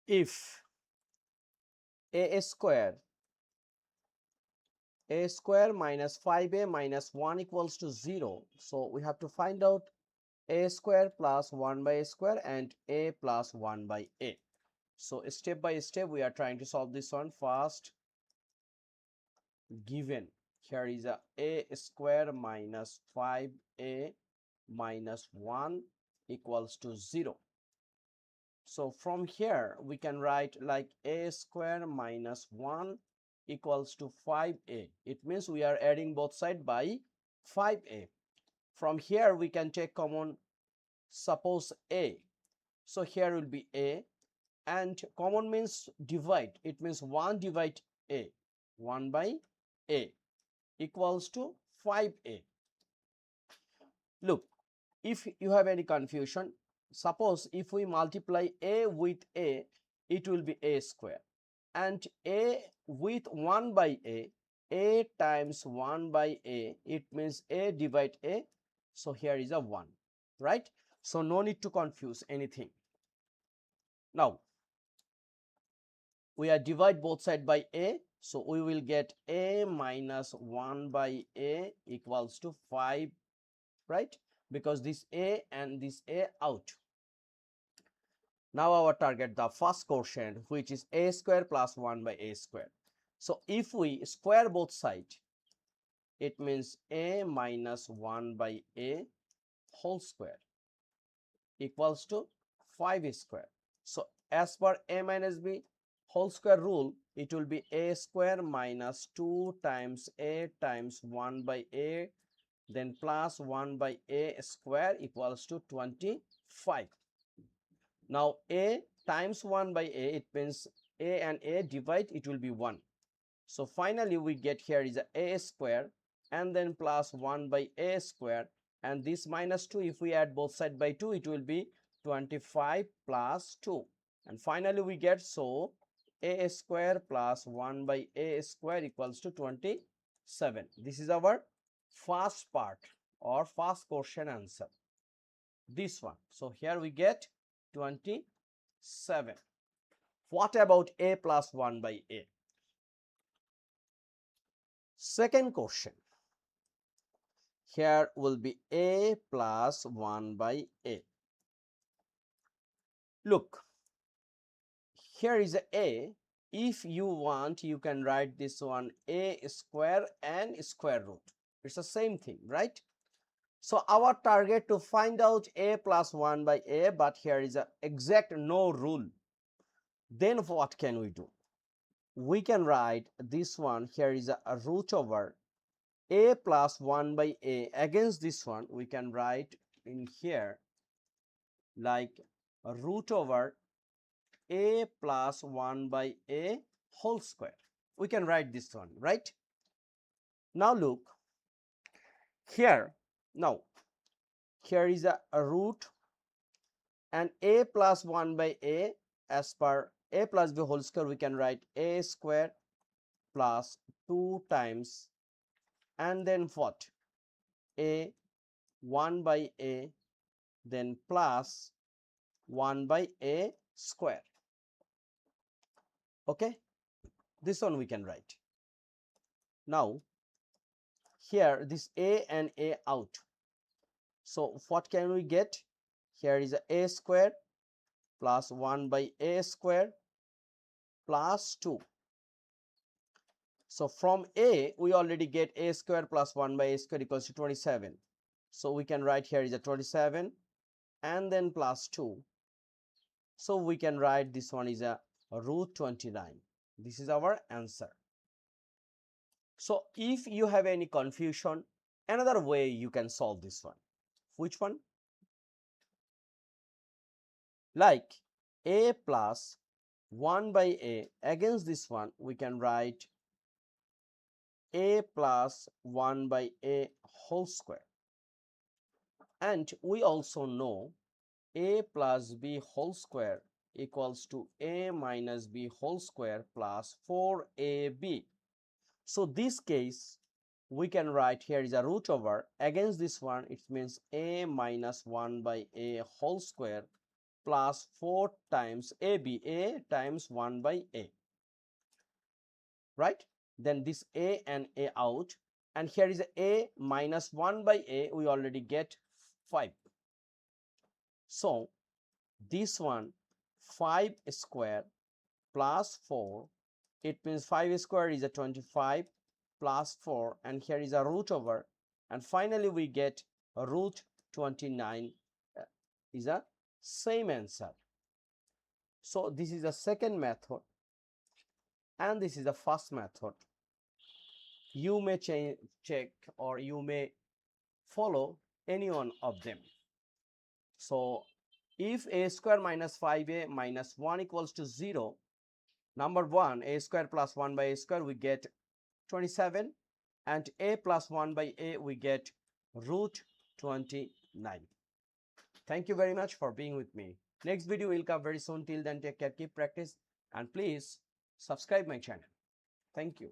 if a square minus 5a minus 1 equals to 0, so we have to find out a square plus 1 by a square and a plus 1 by a. So step by step we are trying to solve this one. First, given here is a square minus 5a minus 1 equals to 0. So from here we can write like a square minus 1 equals to 5a. It means we are adding both sides by 5a. From here we can take common, suppose a. So here will be a, and common means divide. It means 1 divide a, 1 by a equals to 5a. Look, if you have any confusion, suppose if we multiply a with a, it will be a square, and a with 1 by a times 1 by a, it means a divide a. So here is a 1, right? So no need to confuse anything. Now we are divide both sides by a, so we will get a minus 1 by a equals to 5, right? Because this a and this a out. Now our target, the first quotient, which is a square plus 1 by a square. So if we square both sides, it means a minus 1 by a whole square equals to 5 square. So as per a minus b whole square rule, it will be a square minus 2 times a times 1 by a, then plus 1 by a square equals to 25. Now a times 1 by a, it means a and a divide, it will be 1. So finally we get here is a square and then plus 1 by a square, and this minus 2, if we add both sides by 2, it will be 25 plus 2, and finally we get, so a square plus 1 by a square equals to 27. This is our first part or first question answer, this one. So here we get 27. What about a plus 1 by a? Second question, here will be a plus 1 by a. Look, here is a. If you want, you can write this one a square and square root. It's the same thing, right? So our target to find out a plus 1 by a, but here is a exact no rule. Then what can we do? We can write this one, here is a root over a plus 1 by a. Against this one we can write in here like a root over a plus 1 by a whole square. We can write this one, right? Now look here. Now here is a root, and a plus 1 by a, as per a plus b whole square, we can write a square plus 2 times, and then what, a 1 by a, then plus 1 by a square. Okay, this one we can write. Now here this a and a out, so what can we get? Here is a square plus 1 by a square plus 2. So from a we already get a square plus 1 by a square equals to 27. So we can write here is a 27 and then plus 2. So we can write this one is a root 29. This is our answer. So if you have any confusion, another way you can solve this one. Which one? Like a plus 1 by a, against this one we can write a plus 1 by a whole square. And we also know a plus b whole square equals to a minus b whole square plus 4ab. So this case we can write here is a root over, against this one it means a minus 1 by a whole square plus 4 times a times 1 by a, right? Then this a and a out, and here is a minus 1 by a, we already get 5. So this one 5 square plus 4, it means 5 square is a 25 plus 4, and here is a root over, and finally we get a root 29 is a same answer. So this is the second method and this is the first method. You may check or you may follow any one of them. So if a square minus 5a minus 1 equals to 0, number 1, a square plus 1 by a square, we get 27, and a plus 1 by a, we get root 29. Thank you very much for being with me. Next video will come very soon. Till then, take care, keep practice, and please subscribe my channel. Thank you.